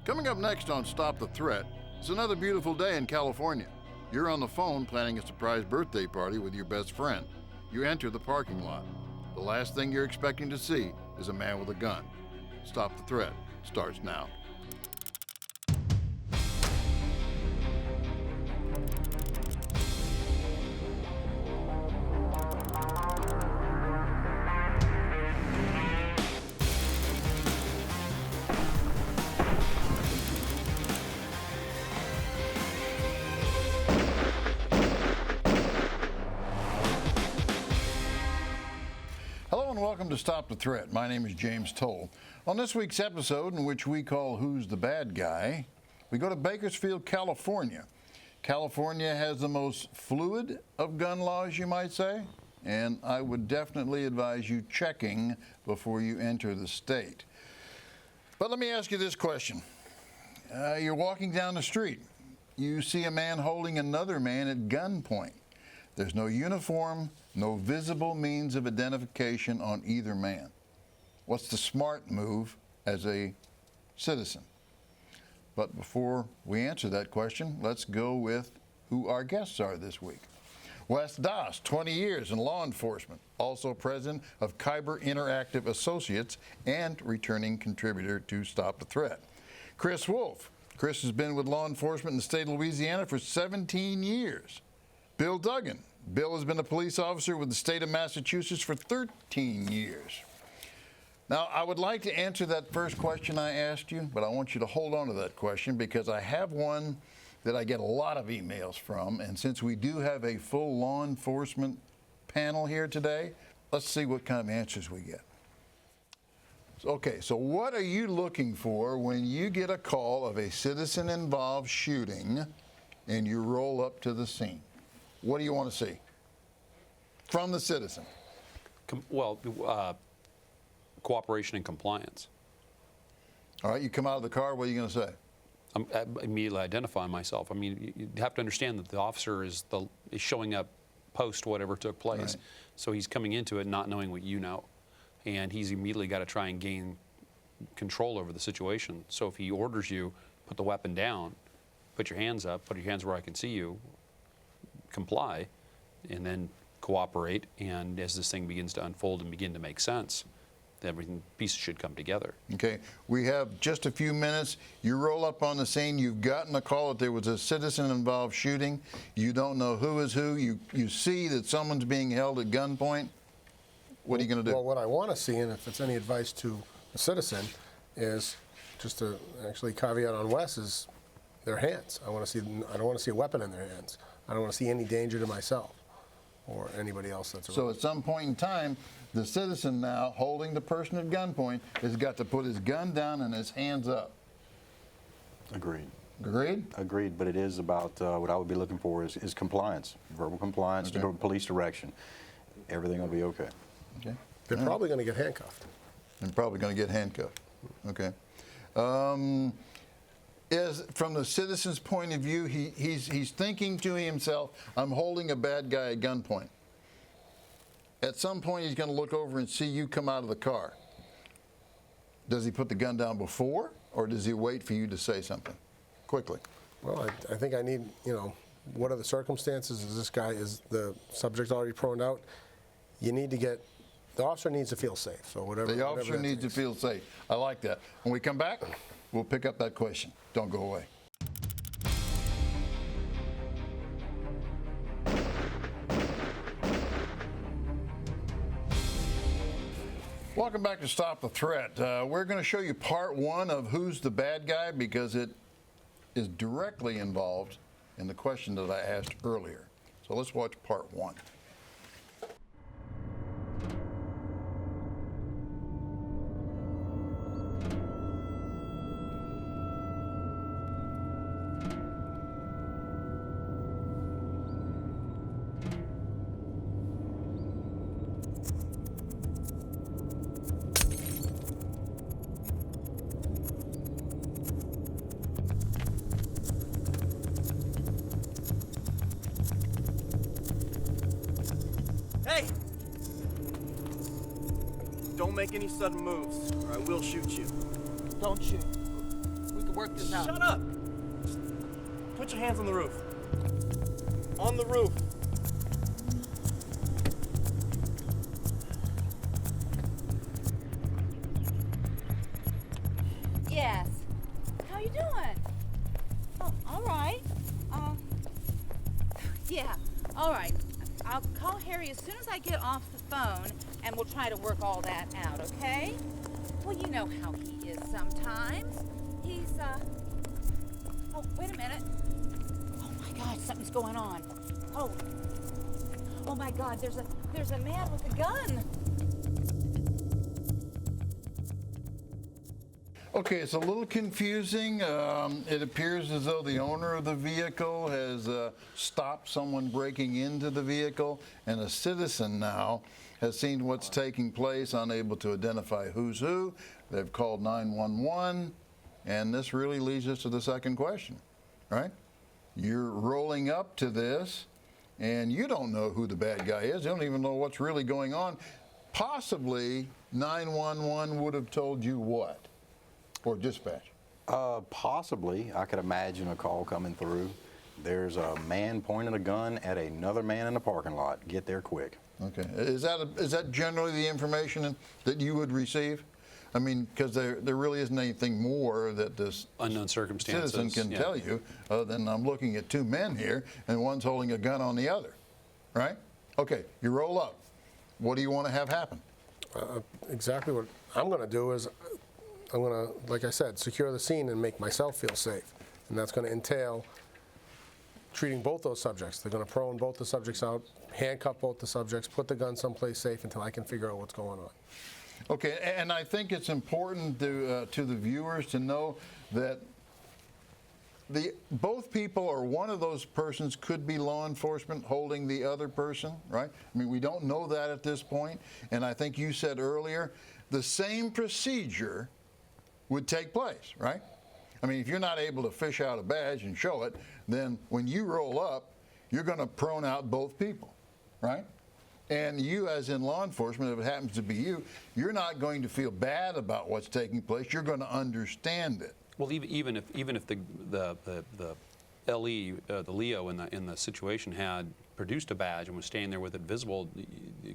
Coming up next on Stop the Threat, it's another beautiful day in California. You're on the phone planning a surprise birthday party with your best friend. You enter the parking lot. The last thing you're expecting to see is a man with a gun. Stop the Threat starts now. Welcome to Stop the Threat. My name is James Towle. On this week's episode, in which we call Who's the Bad Guy, we go to Bakersfield, California. California has the most fluid of gun laws, you might say, and I would definitely advise you checking before you enter the state. But let me ask you this question. You're walking down the street. You see a man holding another man at gunpoint. There's no uniform, no visible means of identification on either man. What's the smart move as a citizen? But before we answer that question, let's go with who our guests are this week. Wes Doss, 20 years in law enforcement, also president of Kyber Interactive Associates and returning contributor to Stop the Threat. Chris Wolf. Chris has been with law enforcement in the state of Louisiana for 17 years. Bill Duggan. Bill has been a police officer with the state of Massachusetts for 13 years. Now, I would like to answer that first question I asked you, but I want you to hold on to that question because I have one that I get a lot of emails from, and since we do have a full law enforcement panel here today, let's see what kind of answers we get. Okay, so what are you looking for when you get a call of a citizen-involved shooting and you roll up to the scene? What do you want to see from the citizen? Cooperation and compliance. All right, you come out of the car, what are you going to say? I'm immediately identifying myself. I mean, you have to understand that the officer is showing up post whatever took place. Right. So he's coming into it not knowing what you know. And he's immediately got to try and gain control over the situation. So if he orders you, put the weapon down, put your hands up, put your hands where I can see you, comply, and then cooperate, and as this thing begins to unfold and begin to make sense, everything pieces should come together. Okay, we have just a few minutes. You roll up on the scene, you've gotten a call that there was a citizen-involved shooting, you don't know who is who, you see that someone's being held at gunpoint. What are you going to do? Well, what I want to see, and if it's any advice to a citizen, is just to actually caveat on Wes, is their hands. I don't want to see a weapon in their hands. I don't want to see any danger to myself or anybody else that's around. So at some point in time, the citizen now holding the person at gunpoint has got to put his gun down and his hands up. Agreed. Agreed? Agreed, but it is about what I would be looking for is compliance, verbal compliance, to police direction. Everything will be okay. Okay. They're probably going to get handcuffed. They're probably going to get handcuffed. Okay. From the citizen's point of view, he's thinking to himself, I'm holding a bad guy at gunpoint. At some point, he's going to look over and see you come out of the car. Does he put the gun down before, or does he wait for you to say something? Quickly. Well, I think I need, what are the circumstances? Is the subject already proned out? The officer needs to feel safe. So whatever. The officer needs to feel safe. I like that. When we come back, we'll pick up that question. Don't go away. Welcome back to Stop the Threat. We're going to show you part one of Who's the Bad Guy because it is directly involved in the question that I asked earlier. So let's watch part one. Hey! Don't make any sudden moves, or I will shoot you. Don't shoot. We to work this out. Shut up! Put your hands on the roof. On the roof. Yes. How you doing? Oh, all right. Yeah, all right. I'll call Harry as soon as I get off the phone, and we'll try to work all that out, okay? Well, you know how he is sometimes. He's, Oh, wait a minute. Oh, my God, something's going on. Oh, my God, there's a man with a gun. Okay, it's a little confusing. It appears as though the owner of the vehicle has stopped someone breaking into the vehicle, and a citizen now has seen what's taking place, unable to identify who's who. They've called 911, and this really leads us to the second question, right? You're rolling up to this, and you don't know who the bad guy is. You don't even know what's really going on. Possibly 911 would have told you what? Or dispatch? Possibly. I could imagine a call coming through. There's a man pointing a gun at another man in the parking lot. Get there quick. Okay. Is that generally the information that you would receive? I mean, because there really isn't anything more that this Unknown circumstances. citizen can tell you other than I'm looking at two men here and one's holding a gun on the other, right? Okay, you roll up. What do you want to have happen? Exactly what I'm going to do is I'm going to, like I said, secure the scene and make myself feel safe. And that's going to entail treating both those subjects. They're going to prone both the subjects out, handcuff both the subjects, put the gun someplace safe until I can figure out what's going on. Okay, and I think it's important to the viewers to know that both people or one of those persons could be law enforcement holding the other person, right? I mean, we don't know that at this point. And I think you said earlier, the same procedure would take place, right? I mean, if you're not able to fish out a badge and show it, then when you roll up, you're going to prone out both people, right? And you, as in law enforcement, if it happens to be you, you're not going to feel bad about what's taking place. You're going to understand it. Well, even if the LE, the Leo in the situation had produced a badge and was standing there with it visible,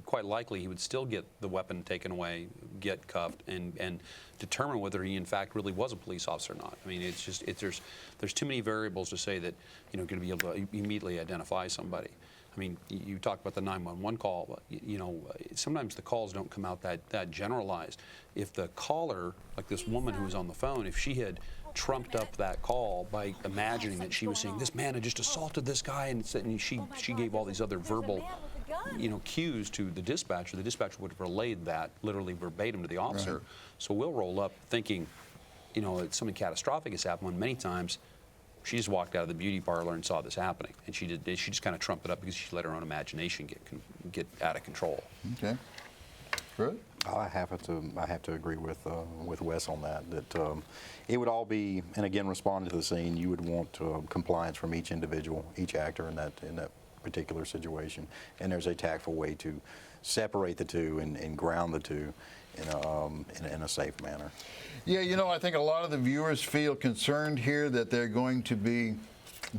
quite likely he would still get the weapon taken away, get cuffed, and determine whether he in fact really was a police officer or not. I mean, it's just there's too many variables to say that going to be able to immediately identify somebody. I mean, you talk about the 911 call. Sometimes the calls don't come out that generalized. If the caller, like this woman who was on the phone, if she had trumped up that call by imagining that she was saying, this man had just assaulted this guy, and she gave all these other verbal cues to the dispatcher would have relayed that literally verbatim to the officer. Right. So we'll roll up thinking, something catastrophic has happened, when many times she just walked out of the beauty parlor and saw this happening, and she just kind of trumped it up because she let her own imagination get out of control. Okay. Good. I have to agree with Wes on that. That it would all be, and again, responding to the scene, you would want compliance from each individual, each actor in that particular situation, and there's a tactful way to separate the two and ground the two in a safe manner. Yeah, I think a lot of the viewers feel concerned here that they're going to be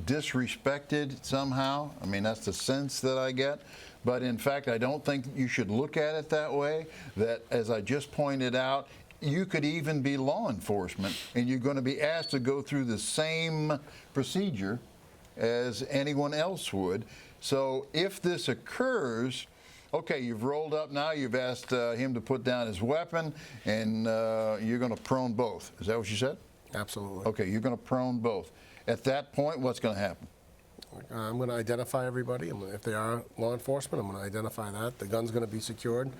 disrespected somehow. I mean, that's the sense that I get. But in fact, I don't think you should look at it that way. That, as I just pointed out, you could even be law enforcement, and you're going to be asked to go through the same procedure as anyone else would. So if this occurs, okay, you've rolled up now, you've asked him to put down his weapon, and you're going to prone both. Is that what you said? Absolutely. Okay, you're going to prone both. At that point, what's going to happen? I'm going to identify everybody. If they are law enforcement, I'm going to identify that. The gun's going to be secured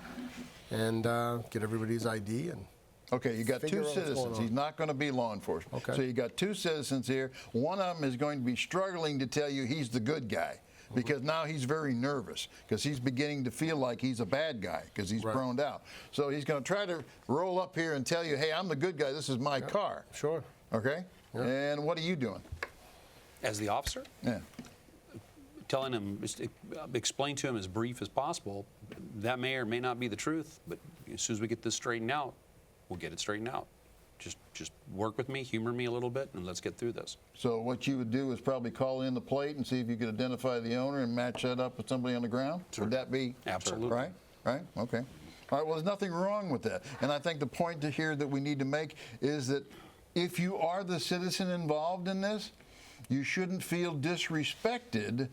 and get everybody's ID. And okay, you got two citizens. He's not going to be law enforcement. Okay. So you got two citizens here. One of them is going to be struggling to tell you he's the good guy, because now he's very nervous because he's beginning to feel like he's a bad guy because he's proned out. So he's going to try to roll up here and tell you, hey, I'm the good guy. This is my car. Sure. Okay? Yep. And what are you doing? As the officer? Yeah. Telling him, explain to him as brief as possible. That may or may not be the truth, but as soon as we get this straightened out, we'll get it straightened out. just work with me, humor me a little bit, and let's get through this. So what you would do is probably call in the plate and see if you could identify the owner and match that up with somebody on the ground? Would that be? Absolutely. Right? Right? Okay. All right, well, there's nothing wrong with that. And I think the point to here that we need to make is that if you are the citizen involved in this, you shouldn't feel disrespected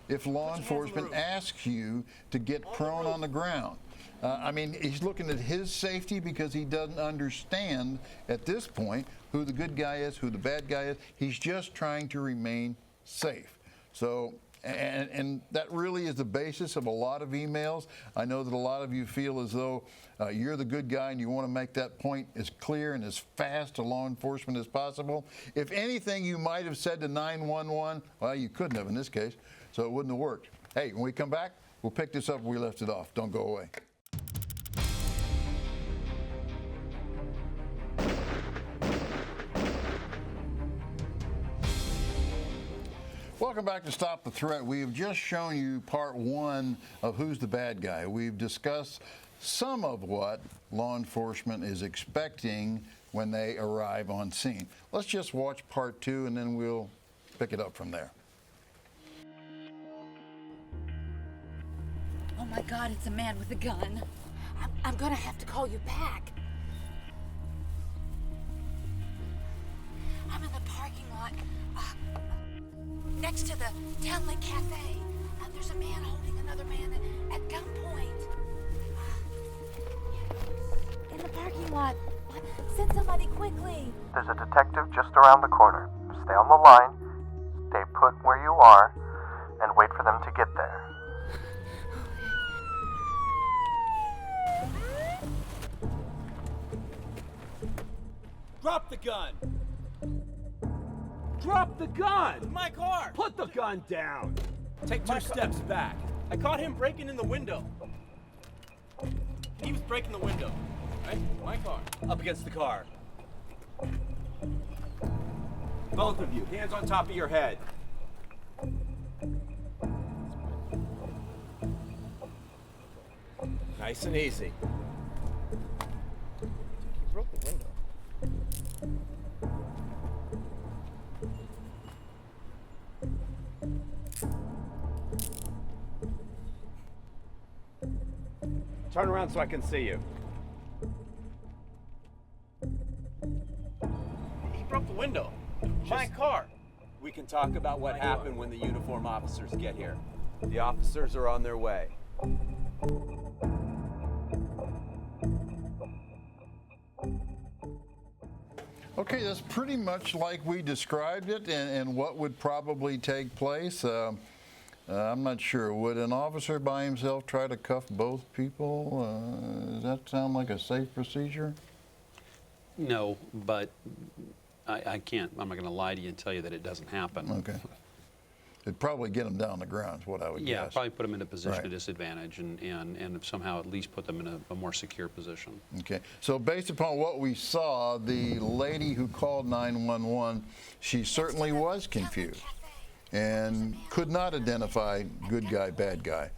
if law enforcement asks you to get prone on the ground. I mean, he's looking at his safety because he doesn't understand at this point who the good guy is, who the bad guy is. He's just trying to remain safe. So, and that really is the basis of a lot of emails. I know that a lot of you feel as though you're the good guy and you want to make that point as clear and as fast to law enforcement as possible. If anything you might have said to 911, well, you couldn't have in this case, so it wouldn't have worked. Hey, when we come back, we'll pick this up where we left it off. Don't go away. Welcome back to Stop the Threat. We have just shown you part one of Who's the Bad Guy. We've discussed some of what law enforcement is expecting when they arrive on scene. Let's just watch part two and then we'll pick it up from there. Oh my God, it's a man with a gun. I'm gonna have to call you back. I'm in the parking lot next to the Towle Cafe. There's a man holding another man at gunpoint. In the parking lot. Send somebody quickly. There's a detective just around the corner. Stay on the line, stay put where you are, and wait for them to get there. Drop the gun! Drop the gun! My car! Put the gun down! Take two steps back. I caught him breaking in the window. He was breaking the window. Right? My car. Up against the car. Both of you, hands on top of your head. Nice and easy. He broke the window. Turn around so I can see you. He broke the window. My car. We can talk about what happened when the uniform officers get here. The officers are on their way. Okay, that's pretty much like we described it and what would probably take place. I'm not sure. Would an officer by himself try to cuff both people? Does that sound like a safe procedure? No, but I can't. I'm not going to lie to you and tell you that it doesn't happen. Okay. It'd probably get them down the ground is what I would Yeah, guess. probably put them in a position Right. of disadvantage and somehow at least put them in a more secure position. Okay, so based upon what we saw, the lady who called 911, she certainly was confused and could not identify good guy, bad guy.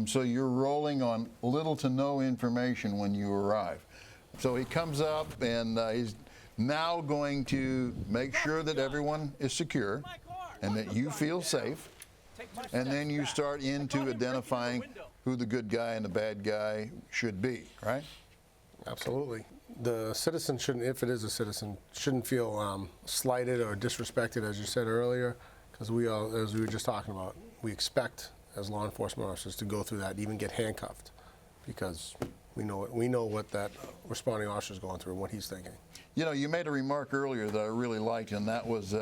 So you're rolling on little to no information when you arrive. So he comes up and he's now going to make sure that everyone is secure and that you feel safe. And then you start into identifying who the good guy and the bad guy should be, right? Absolutely. The citizen shouldn't, if it is a citizen, shouldn't feel slighted or disrespected, as you said earlier, because we all, as we were just talking about, we expect as law enforcement officers to go through that, even get handcuffed, because we know what that responding officer is going through and what he's thinking. You know, you made a remark earlier that I really liked, and that was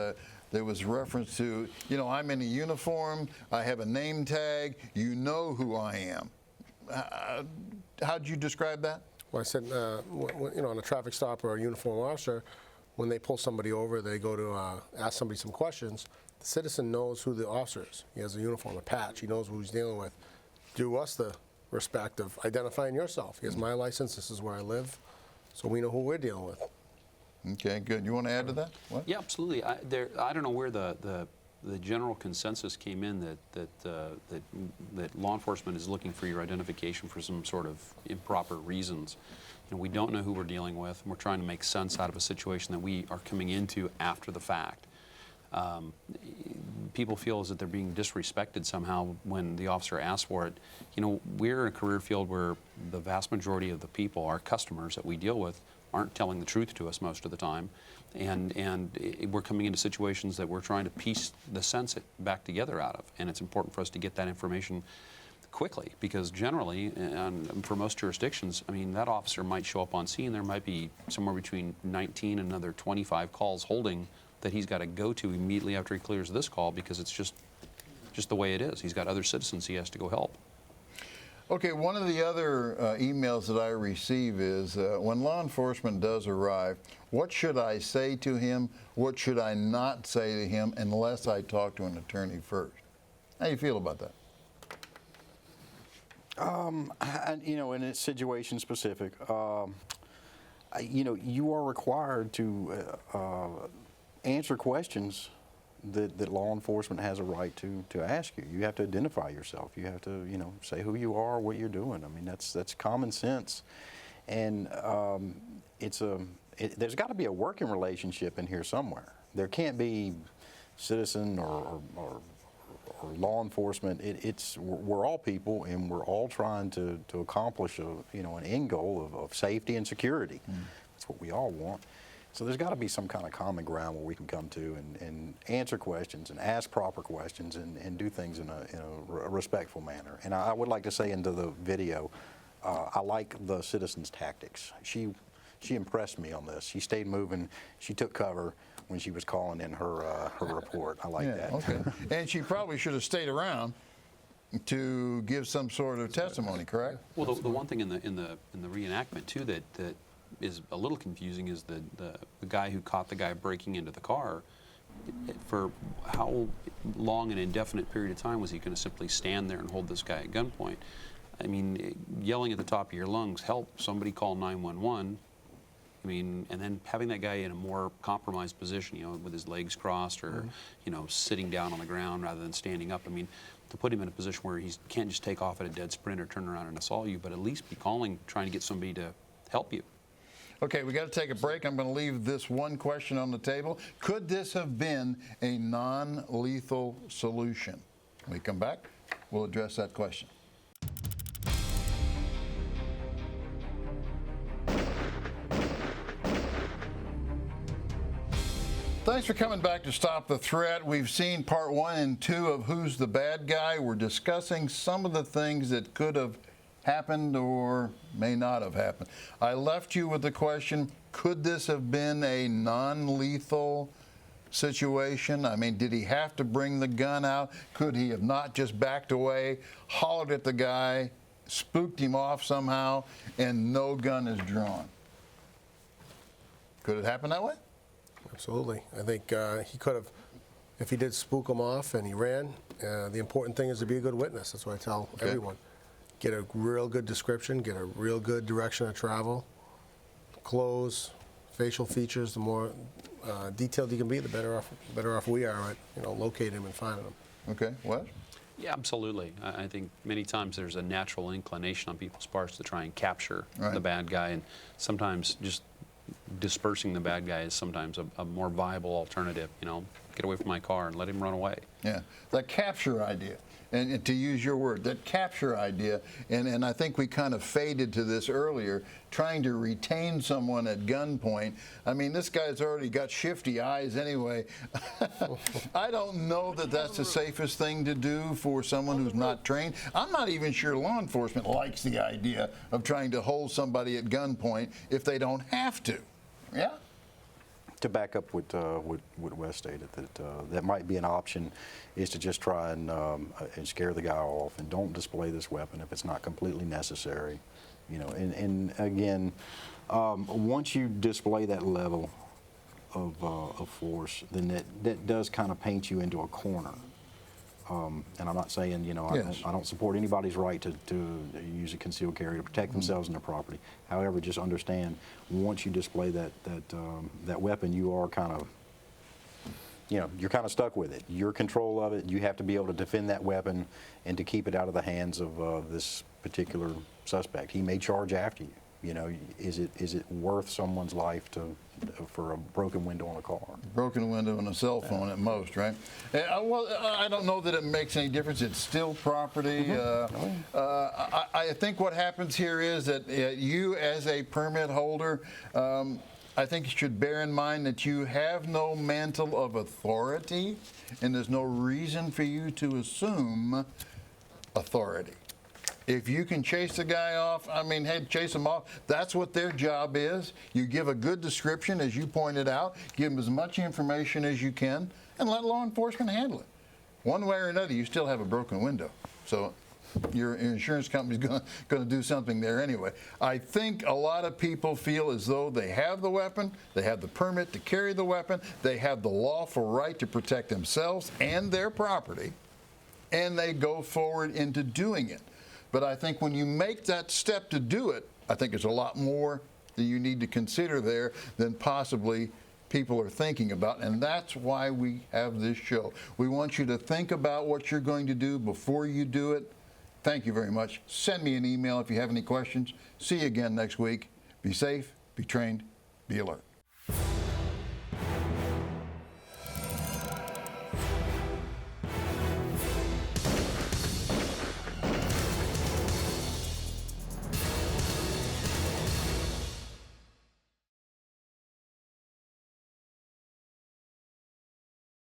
there was reference to, you know, I'm in a uniform, I have a name tag, you know who I am. How'd you describe that? Well, I said, you know, on a traffic stop or a uniform officer, when they pull somebody over, they go to ask somebody some questions. The citizen knows who the officer is. He has a uniform, a patch. He knows who he's dealing with. Do us the respect of identifying yourself. Here's my license. This is where I live. So we know who we're dealing with. Okay, good. You want to add to that? What? Yeah, absolutely. I don't know where the the general consensus came in that law enforcement is looking for your identification for some sort of improper reasons. You know, we don't know who we're dealing with, and we're trying to make sense out of a situation that we are coming into after the fact. People feel as that they're being disrespected somehow when the officer asks for it. You know, we're in a career field where the vast majority of the people, our customers that we deal with, aren't telling the truth to us most of the time, and we're coming into situations that we're trying to piece the sense back together out of, and it's important for us to get that information quickly, because generally, and for most jurisdictions, I mean, that officer might show up on scene. There might be somewhere between 19 and another 25 calls holding that he's got to go to immediately after he clears this call, because it's just the way it is. He's got other citizens he has to go help. Okay, one of the other emails that I receive is, when law enforcement does arrive, what should I say to him? What should I not say to him unless I talk to an attorney first? How do you feel about that? You know, and it's situation specific. You know, you are required to answer questions that law enforcement has a right to ask you. You have to identify yourself. You have to, you know, say who you are, what you're doing. I mean, that's common sense, and there's got to be a working relationship in here somewhere. There can't be citizen or law enforcement. We're all people, and we're all trying to accomplish an end goal of safety and security. That's what we all want. So there's got to be some kind of common ground where we can come to and answer questions and ask proper questions and do things in a respectful manner. And I would like to say into the video, I like the citizen's tactics. She impressed me on this. She stayed moving. She took cover when she was calling in her report. I like that. Okay. And she probably should have stayed around to give some sort of testimony, correct? Well, the one thing in the reenactment too that is a little confusing is the guy who caught the guy breaking into the car. For how long an indefinite period of time was he going to simply stand there and hold this guy at gunpoint? I mean, yelling at the top of your lungs, help, somebody call 911. I mean, and then having that guy in a more compromised position, you know, with his legs crossed or, you know, sitting down on the ground rather than standing up. I mean, to put him in a position where he can't just take off at a dead sprint or turn around and assault you, but at least be calling, trying to get somebody to help you. Okay, we got to take a break. I'm going to leave this one question on the table. Could this have been a non-lethal solution? When we come back, we'll address that question. Thanks for coming back to Stop the Threat. We've seen part 1 and 2 of Who's the Bad Guy. We're discussing some of the things that could have happened or may not have happened. I left you with the question, could this have been a non-lethal situation? I mean, did he have to bring the gun out? Could he have not just backed away, hollered at the guy, spooked him off somehow, and no gun is drawn? Could it happen that way? Absolutely. I think he could have, if he did spook him off and he ran, the important thing is to be a good witness. That's what I tell everyone. Get a real good description, get a real good direction of travel, clothes, facial features. The more detailed you can be, the better off we are at locating him and finding him. Okay, what? Yeah, absolutely. I think many times there's a natural inclination on people's parts to try and capture the bad guy, and sometimes just dispersing the bad guy is sometimes a more viable alternative. You know, get away from my car and let him run away. Yeah, that capture idea. And to use your word, that capture idea, and I think we kind of faded to this earlier, trying to retain someone at gunpoint. I mean, this guy's already got shifty eyes anyway. I don't know that that's the safest thing to do for someone who's not trained. I'm not even sure law enforcement likes the idea of trying to hold somebody at gunpoint if they don't have to. Yeah? To back up what Wes stated, that might be an option, is to just try and scare the guy off, and don't display this weapon if it's not completely necessary. You know, and again, once you display that level of force, then that does kind of paint you into a corner. And I'm not saying, I don't support anybody's right to use a concealed carry to protect themselves and their property. However, just understand, once you display that weapon, you are kind of you're kind of stuck with it. Your control of it, you have to be able to defend that weapon and to keep it out of the hands of this particular suspect. He may charge after you. Is it worth someone's life for a broken window on a car? Broken window and a cell phone at most, right? Well, I don't know that it makes any difference. It's still property. I think what happens here is that you, as a permit holder, I think you should bear in mind that you have no mantle of authority, and there's no reason for you to assume authority. If you can chase the guy off, hey, chase him off. That's what their job is. You give a good description, as you pointed out, give them as much information as you can, and let law enforcement handle it. One way or another, you still have a broken window. So your insurance company's going to do something there anyway. I think a lot of people feel as though they have the weapon, they have the permit to carry the weapon, they have the lawful right to protect themselves and their property, and they go forward into doing it. But I think when you make that step to do it, I think there's a lot more that you need to consider there than possibly people are thinking about, and that's why we have this show. We want you to think about what you're going to do before you do it. Thank you very much. Send me an email if you have any questions. See you again next week. Be safe, be trained, be alert.